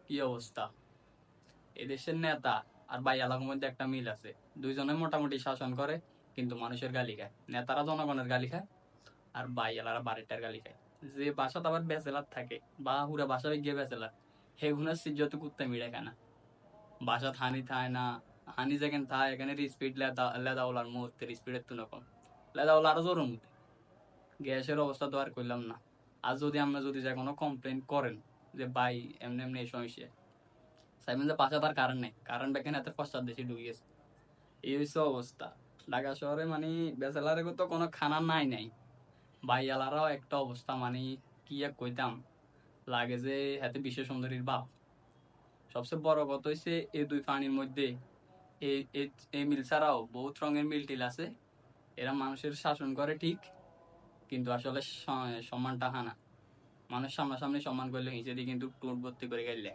কি অবস্থা! এদেশের নেতা আর বাইয়ালার মধ্যে একটা মিল আছে। দুইজনে মোটামুটি শাসন করে, কিন্তু মানুষের গালি খায়। নেতারা জনগণের গালি খায়, আর বাইয়ালারা বাড়িটার গালি খায়। যে বাসাত আবার ব্যাচেলার থাকে, বা পুরা বাসা গিয়ে ব্যাচেলার, হেগুনার সিজ্জত কুত্তে মিড়ে খায় না। বাসাত হানি থায় না। হানি যেখানে থায় এখানে স্পিড লেদা ওলার মুহূর্তে স্পিডের তুলে কম। লেদা ওলা আরো জোর মুহূর্তে। গ্যাসের অবস্থা তো আর কইলাম না। আর যদি আমরা যদি যে কোনো কমপ্লেন করেন যে ভাই এমনি এমনি এই সমস্যা, চাইবেন যে পাশে তার কারেন্ট নেই, কারেন্ট এখানে এত পশ্চাৎ দেশে ঢুকে গেছে। এই হচ্ছে অবস্থা। ঢাকা শহরে মানে বেচেলারে তো কোনো খানা নাই। ভাইয়ালারাও একটা অবস্থা মানে কি আর কইতাম, লাগে যে হাতে বিশ্ব সুন্দরীর বাপ। সবচেয়ে বড় কথা হইছে এই দুই প্রাণীর মধ্যে এই এই এই মিল ছাড়াও বহুত রঙের মিল টিল আছে। এরা মানুষের শাসন করে ঠিক, কিন্তু আসলে সম্মানটা হানা। মানুষ সামনাসামনি সম্মান করলে হিসেবে কিন্তু টুট ভর্তি করে গেলে